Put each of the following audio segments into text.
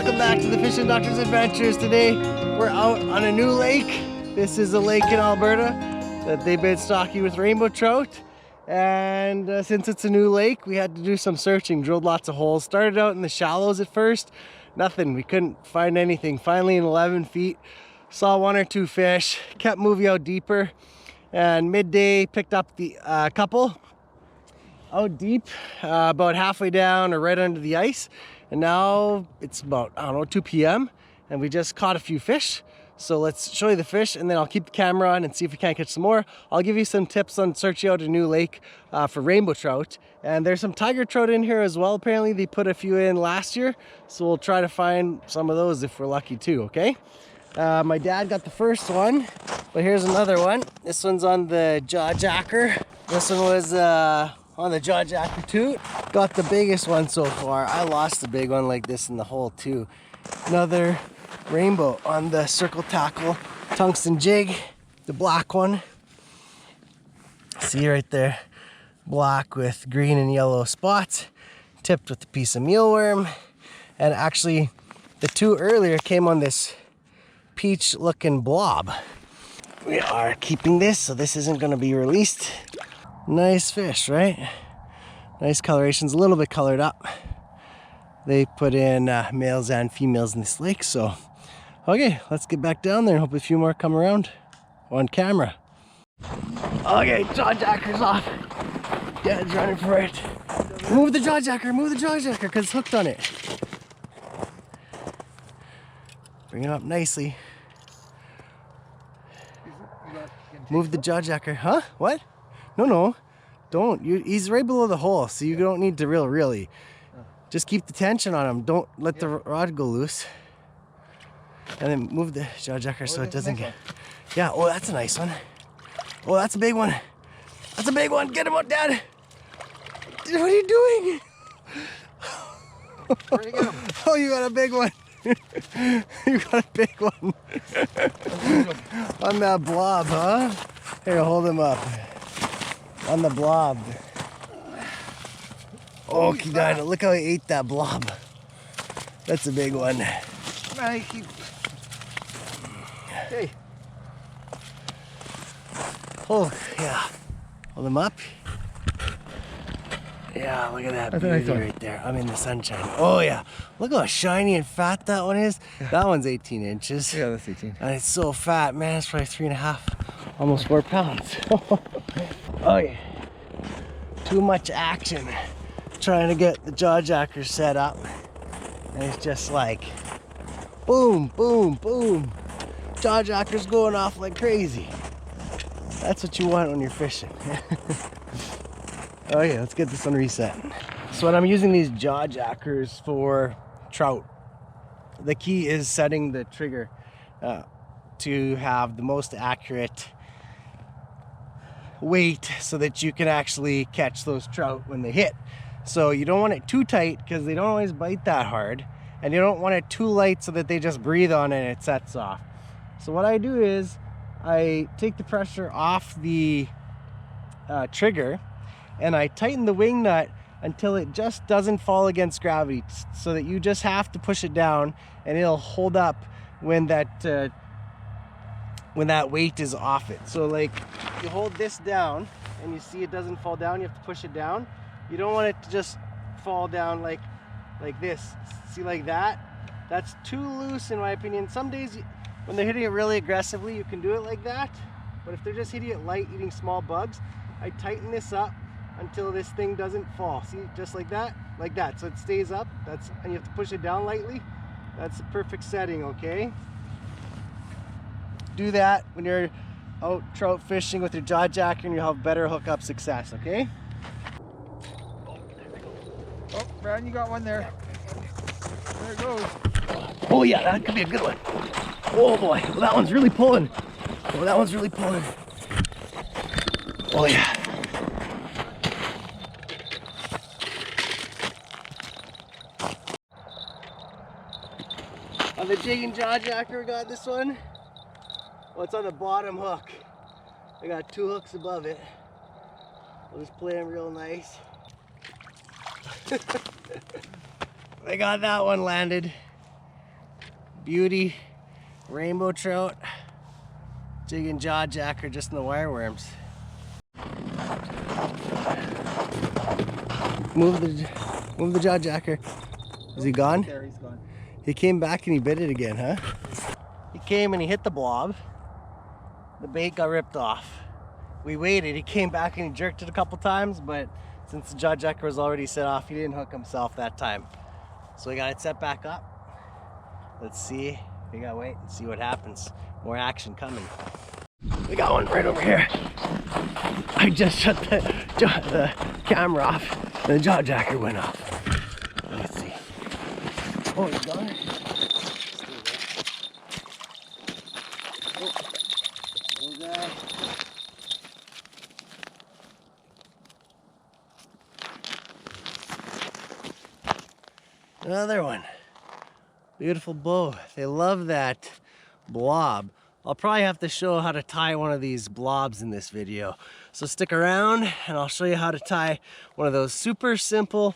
Welcome back to the Fishing Doctor's Adventures. Today we're out on a new lake. This is a lake in Alberta that they've been stocking with rainbow trout. And since it's a new lake, we had to do some searching, drilled lots of holes. Started out in the shallows at first, nothing, we couldn't find anything. Finally in 11 feet, saw one or two fish, kept moving out deeper. And midday picked up the couple out deep, about halfway down or right under the ice. And now it's about, I don't know, 2 p.m. and we just caught a few fish. So let's show you the fish and then I'll keep the camera on and see if we can't catch some more. I'll give you some tips on searching out a new lake for rainbow trout. And there's some tiger trout in here as well. Apparently they put a few in last year. So we'll try to find some of those if we're lucky too, okay? My dad got the first one, but here's another one. This one's on the jaw jacker. This one was on the jaw jacker too. Got the biggest one so far. I lost the big one like this in the hole too. Another rainbow on the circle tackle tungsten jig, the black one. See right there, black with green and yellow spots, tipped with a piece of mealworm. And actually the two earlier came on this peach looking blob. We are keeping this, so this isn't going to be released. Nice fish, right? Nice colorations, a little bit colored up. They put in males and females in this lake, so okay, let's get back down there and hope a few more come around on camera. Okay, jaw jacker's off. Dad's running for it. Move the jaw jacker, because it's hooked on it. Bring it up nicely. Move the jaw jacker. Huh? What? No. Don't. He's right below the hole, so you don't need to reel really. Just keep the tension on him. Don't let the rod go loose. And then move the jaw jacker so it doesn't get... Yeah, oh, that's a nice one. Oh, that's a big one. That's a big one. Get him out, Dad. What are you doing? Where'd you get him? Oh, you got a big one. You got a big one. On that blob, huh? Here, hold him up. On the blob. Oh, Kidina, look how he ate that blob. That's a big one. Okay. Oh, yeah. Hold him up. Yeah, look at that beauty right there. I'm in the sunshine. Oh, yeah. Look how shiny and fat that one is. Yeah. That one's 18 inches. Yeah, that's 18. And it's so fat, man. It's probably 3.5, almost 4 pounds. Okay. Too much action trying to get the jaw jacker set up. And it's just like boom, boom, boom. Jaw jacker's going off like crazy. That's what you want when you're fishing. Okay, let's get this one reset. So when I'm using these jaw jackers for trout, the key is setting the trigger to have the most accurate weight so that you can actually catch those trout when they hit. So you don't want it too tight because they don't always bite that hard, and you don't want it too light so that they just breathe on it and it sets off. So what I do is I take the pressure off the trigger and I tighten the wing nut until it just doesn't fall against gravity, so that you just have to push it down and it'll hold up when that weight is off it. So like you hold this down and you see it doesn't fall down, you have to push it down. You don't want it to just fall down like this. See, like that? That's too loose in my opinion. Some days when they're hitting it really aggressively, you can do it like that. But if they're just hitting it light, eating small bugs, I tighten this up until this thing doesn't fall. See, just like that, so it stays up. And you have to push it down lightly. That's the perfect setting, okay? Do that when you're out trout fishing with your jaw jacker and you'll have better hookup success, okay? Oh, Brad, you got one there. There it goes. Oh yeah, that could be a good one. Oh boy, well, that one's really pulling. Oh, that one's really pulling. Oh yeah. On the jig and jaw jacker, we got this one. Well, it's on the bottom hook. I got 2 hooks above it. I'll just play them real nice. I got that one landed. beauty rainbow trout, jigging jaw jacker just in the wire worms. Move the jaw jacker. Is he gone? There, he's gone. He came back and he bit it again, huh? He came and he hit the blob. The bait got ripped off. We waited, he came back and he jerked it a couple times, but since the jaw jacker was already set off, he didn't hook himself that time. So we got it set back up. Let's see. We gotta wait and see what happens. More action coming. We got one right over here. I just shut the camera off and the jaw jacker went off. Let's see. Oh, he's gone. Another one. Beautiful bow. They love that blob. I'll probably have to show how to tie one of these blobs in this video. So stick around and I'll show you how to tie one of those super simple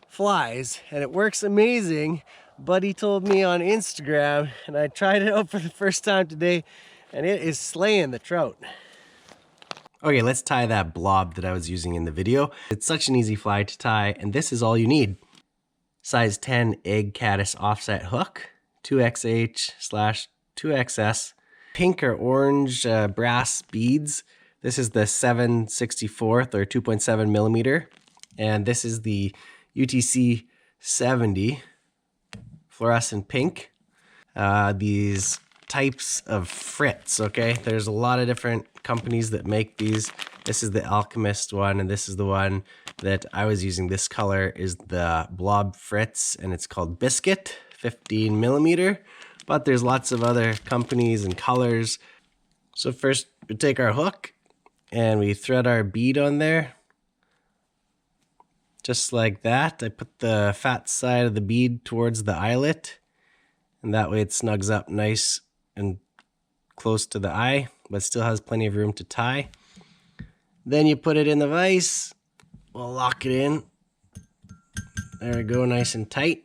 flies. And it works amazing. Buddy told me on Instagram and I tried it out for the first time today and it is slaying the trout. Okay, let's tie that blob that I was using in the video. It's such an easy fly to tie and this is all you need. Size 10 egg caddis offset hook, 2XH/2XS, pink or orange brass beads. This is the 7/64 or 2.7 millimeter, and this is the UTC 70 fluorescent pink. These types of frits, okay? There's a lot of different companies that make these. This is the Alchemist one, and this is the one that I was using. This color is the Blob Fritz, and it's called Biscuit, 15 millimeter. But there's lots of other companies and colors. So first, we take our hook, and we thread our bead on there. Just like that. I put the fat side of the bead towards the eyelet, and that way it snugs up nice and close to the eye, but still has plenty of room to tie. Then you put it in the vise. We'll lock it in. There we go, nice and tight.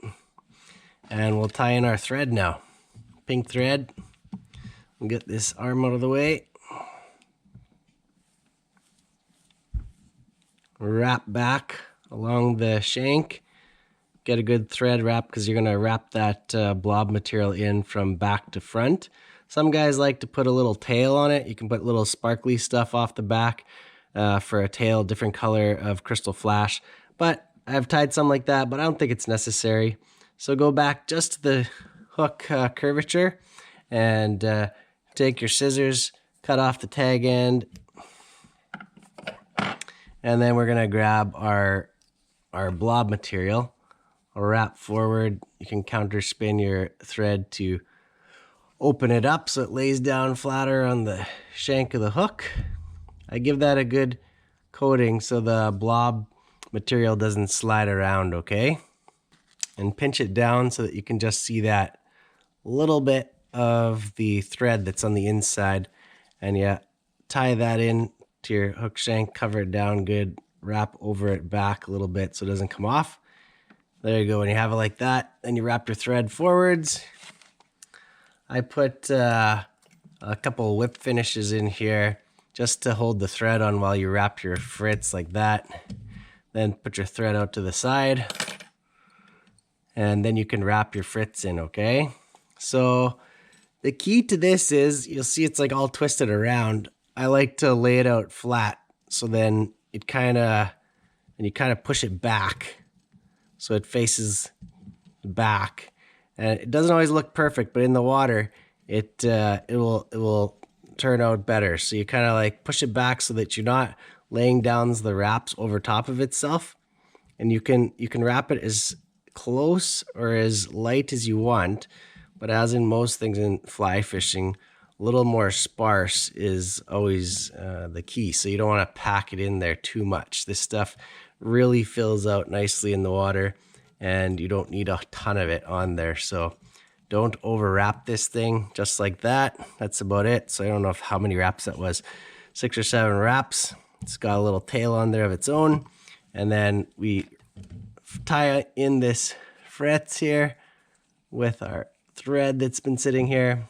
And we'll tie in our thread now. Pink thread. We'll get this arm out of the way. Wrap back along the shank. Get a good thread wrap because you're gonna wrap that blob material in from back to front. Some guys like to put a little tail on it. You can put little sparkly stuff off the back for a tail, different color of crystal flash. But I've tied some like that, but I don't think it's necessary. So go back just to the hook curvature and take your scissors, cut off the tag end, and then we're gonna grab our blob material. I'll wrap forward. You can counter spin your thread to open it up so it lays down flatter on the shank of the hook. I give that a good coating so the blob material doesn't slide around, okay? And pinch it down so that you can just see that little bit of the thread that's on the inside. And you tie that in to your hook shank, cover it down good, wrap over it back a little bit so it doesn't come off. There you go. When you have it like that, then you wrap your thread forwards. I put a couple whip finishes in here just to hold the thread on while you wrap your frits like that. Then put your thread out to the side. And then you can wrap your frits in, okay? So the key to this is, you'll see it's like all twisted around. I like to lay it out flat. So then it and you kind of push it back so it faces back. And it doesn't always look perfect, but in the water, it will turn out better. So you kind of like push it back so that you're not laying down the wraps over top of itself. And you can wrap it as close or as light as you want, but as in most things in fly fishing, a little more sparse is always the key. So you don't want to pack it in there too much. This stuff really fills out nicely in the water, and you don't need a ton of it on there. So don't over wrap this thing, just like that. That's about it. So I don't know how many wraps that was, 6 or 7 wraps. It's got a little tail on there of its own. And then we tie in this frets here with our thread that's been sitting here.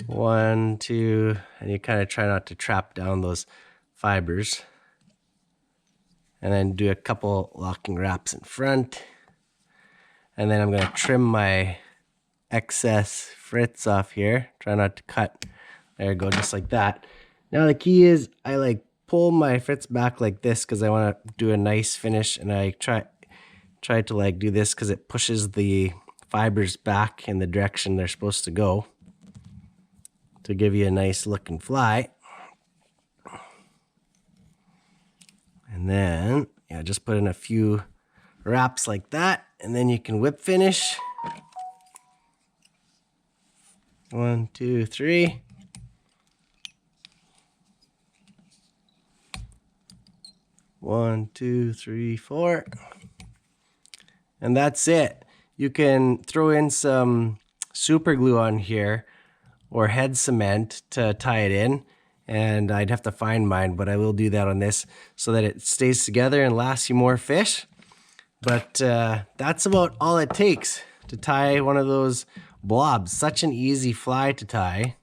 1, 2, and you kind of try not to trap down those fibers. And then do a couple locking wraps in front. And then I'm going to trim my excess fritz off here. Try not to cut. There you go, just like that. Now the key is I like pull my fritz back like this because I want to do a nice finish, and I try to like do this because it pushes the fibers back in the direction they're supposed to go to give you a nice looking fly. And then, yeah, just put in a few wraps like that, and then you can whip finish. 1, 2, 3. One, 2, 3, 4. And that's it. You can throw in some super glue on here or head cement to tie it in. And I'd have to find mine, but I will do that on this so that it stays together and lasts you more fish. But that's about all it takes to tie one of those blobs. Such an easy fly to tie.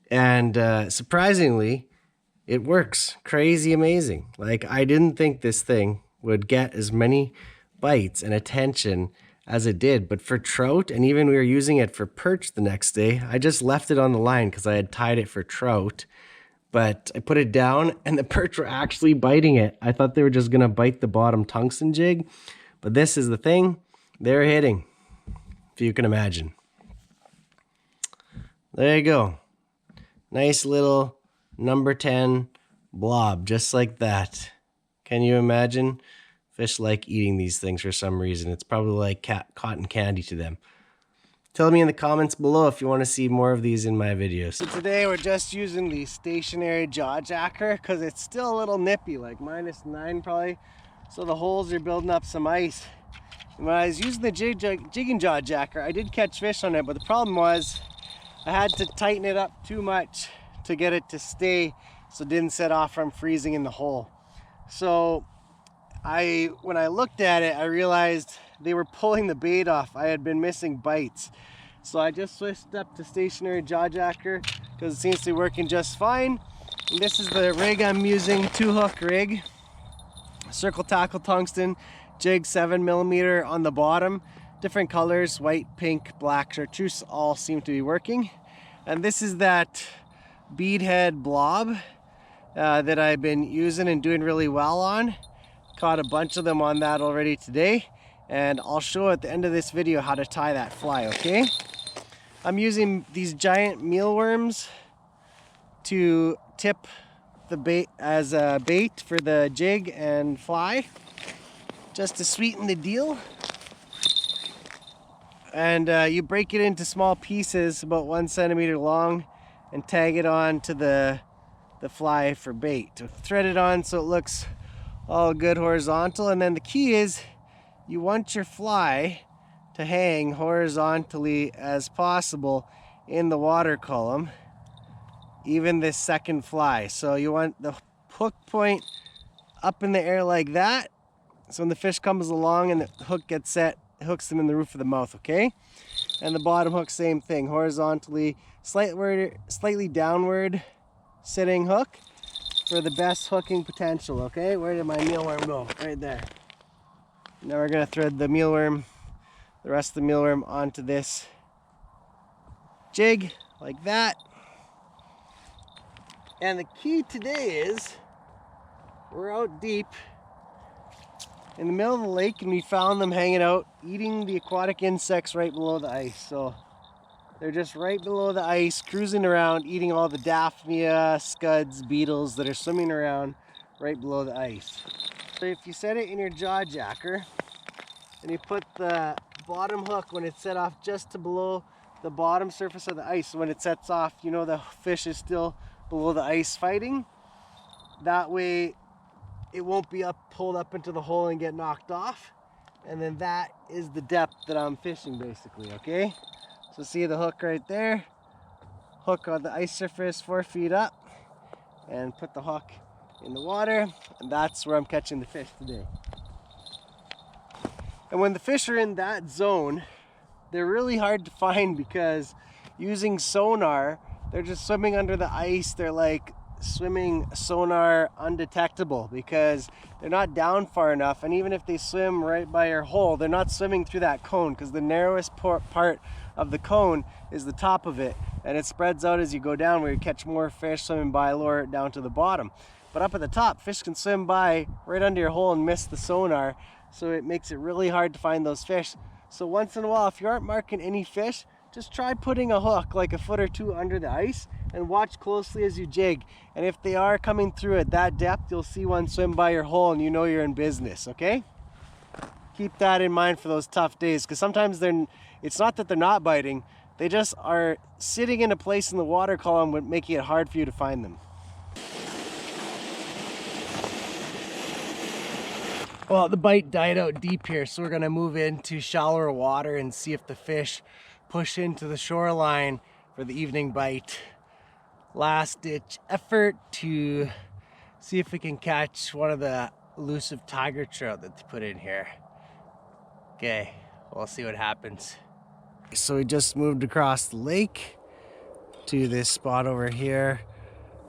And surprisingly, it works. Crazy amazing. Like, I didn't think this thing would get as many bites and attention as it did. But for trout, and even we were using it for perch the next day, I just left it on the line because I had tied it for trout. But I put it down and the perch were actually biting it. I thought they were just going to bite the bottom tungsten jig. But this is the thing. They're hitting, if you can imagine. There you go. Nice little number 10 blob, just like that. Can you imagine? Fish like eating these things for some reason. It's probably like cotton candy to them. Tell me in the comments below if you want to see more of these in my videos. So today we're just using the stationary jaw jacker because it's still a little nippy, like -9 probably. So the holes are building up some ice. And when I was using the jigging jaw jacker, I did catch fish on it, but the problem was I had to tighten it up too much to get it to stay so it didn't set off from freezing in the hole. So when I looked at it, I realized they were pulling the bait off. I had been missing bites. So I just switched up to stationary jaw jacker because it seems to be working just fine. And this is the rig I'm using, 2-hook rig. Circle tackle tungsten, jig 7mm on the bottom. Different colors, white, pink, black, chartreuse, all seem to be working. And this is that beadhead blob that I've been using and doing really well on. Caught a bunch of them on that already today, and I'll show at the end of this video how to tie that fly, okay? I'm using these giant mealworms to tip the bait as a bait for the jig and fly, just to sweeten the deal. And you break it into small pieces about 1 centimeter long and tag it on to the fly for bait. Thread it on so it looks all good horizontal, and then the key is you want your fly to hang horizontally as possible in the water column, even this second fly. So you want the hook point up in the air like that, so when the fish comes along and the hook gets set, it hooks them in the roof of the mouth, okay? And the bottom hook, same thing, horizontally, slightly downward sitting hook for the best hooking potential, okay? Where did my mealworm go? Right there. Now we're gonna thread the mealworm, the rest of the mealworm onto this jig, like that. And the key today is, we're out deep in the middle of the lake and we found them hanging out, eating the aquatic insects right below the ice. So they're just right below the ice, cruising around, eating all the daphnia, scuds, beetles that are swimming around right below the ice. So if you set it in your jaw jacker and you put the bottom hook when it's set off just to below the bottom surface of the ice, so when it sets off, you know the fish is still below the ice fighting. That way it won't be pulled up into the hole and get knocked off. And then that is the depth that I'm fishing basically, okay? So see the hook right there, hook on the ice surface 4 feet up, and put the hook in the water, and that's where I'm catching the fish today. And when the fish are in that zone, they're really hard to find because using sonar, they're just swimming under the ice. They're like swimming sonar undetectable because they're not down far enough. And even if they swim right by your hole, they're not swimming through that cone because the narrowest part of the cone is the top of it, and it spreads out as you go down, where you catch more fish swimming by lower down to the bottom. But up at the top, fish can swim by right under your hole and miss the sonar, so it makes it really hard to find those fish. So once in a while, if you aren't marking any fish, just try putting a hook like a foot or two under the ice and watch closely as you jig. And if they are coming through at that depth, you'll see one swim by your hole and you know you're in business, okay? Keep that in mind for those tough days, because sometimes it's not that they're not biting, they just are sitting in a place in the water column making it hard for you to find them. Well, the bite died out deep here, so we're gonna move into shallower water and see if the fish push into the shoreline for the evening bite. Last ditch effort to see if we can catch one of the elusive tiger trout that they put in here. Okay, we'll see what happens. So we just moved across the lake to this spot over here,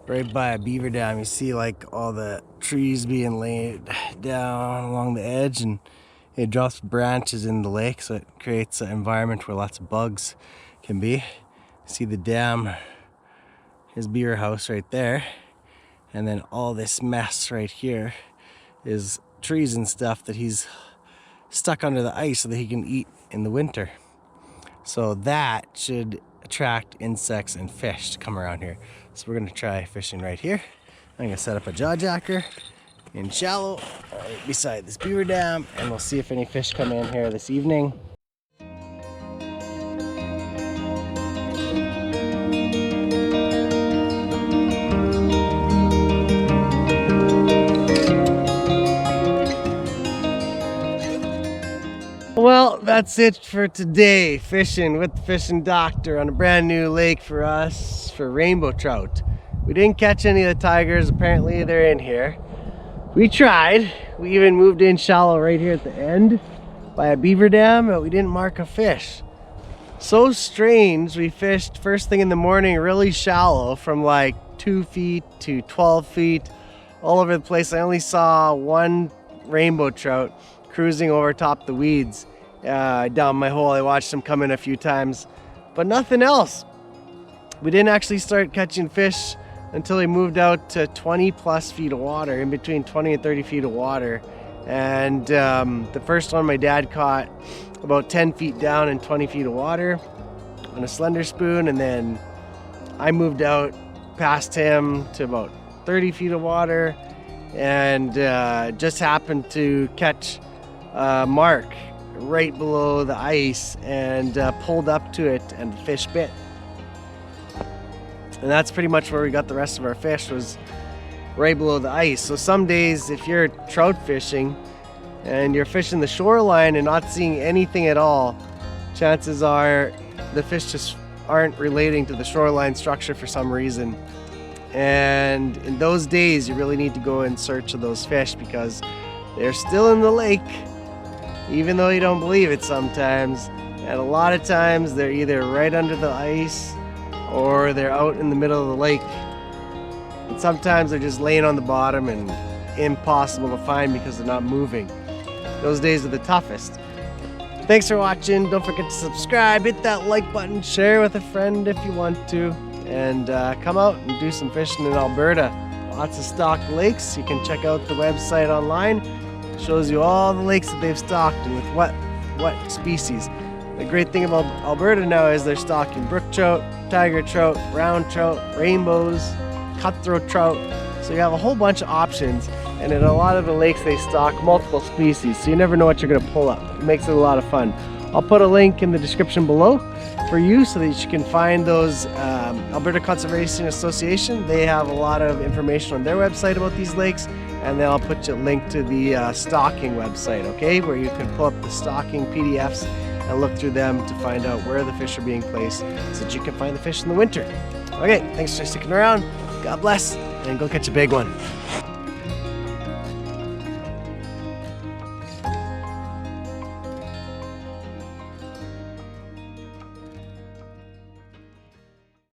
right by a beaver dam. You see like all the trees being laid down along the edge, and it drops branches in the lake, so it creates an environment where lots of bugs can be. You see the dam, his beaver house right there, and then all this mess right here is trees and stuff that he's stuck under the ice so that he can eat in the winter. So that should attract insects and fish to come around here. So we're gonna try fishing right here. I'm gonna set up a jaw jacker in shallow right beside this beaver dam, and we'll see if any fish come in here this evening. Well, that's it for today. Fishing with the fishing doctor on a brand new lake for us for rainbow trout. We didn't catch any of the tigers. Apparently they're in here. We tried. We even moved in shallow right here at the end by a beaver dam, but we didn't mark a fish. So strange. We fished first thing in the morning really shallow from like 2 feet to 12 feet all over the place. I only saw one rainbow trout cruising over top the weeds down my hole. I watched him come in a few times, but nothing else. We didn't actually start catching fish until we moved out to 20 plus feet of water, in between 20 and 30 feet of water. And the first one my dad caught about 10 feet down in 20 feet of water on a slender spoon, and then I moved out past him to about 30 feet of water and just happened to catch mark right below the ice and pulled up to it, and the fish bit. And that's pretty much where we got the rest of our fish, was right below the ice. So some days if you're trout fishing and you're fishing the shoreline and not seeing anything at all, chances are the fish just aren't relating to the shoreline structure for some reason. And in those days you really need to go in search of those fish, because they're still in the lake, even though you don't believe it sometimes. And a lot of times they're either right under the ice or they're out in the middle of the lake. And sometimes they're just laying on the bottom and impossible to find because they're not moving. Those days are the toughest. Thanks for watching. Don't forget to subscribe, hit that like button, share with a friend if you want to, and come out and do some fishing in Alberta. Lots of stocked lakes. You can check out the website online. It shows you all the lakes that they've stocked and with what species. The great thing about Alberta now is they're stocking brook trout, tiger trout, brown trout, rainbows, cutthroat trout. So you have a whole bunch of options, and in a lot of the lakes they stock multiple species, so you never know what you're going to pull up. It makes it a lot of fun. I'll put a link in the description below for you so that you can find those. Alberta Conservation Association, they have a lot of information on their website about these lakes, and then I'll put you a link to the stocking website, okay, where you can pull up the stocking PDFs and look through them to find out where the fish are being placed so that you can find the fish in the winter. Okay, thanks for sticking around. God bless, and go catch a big one.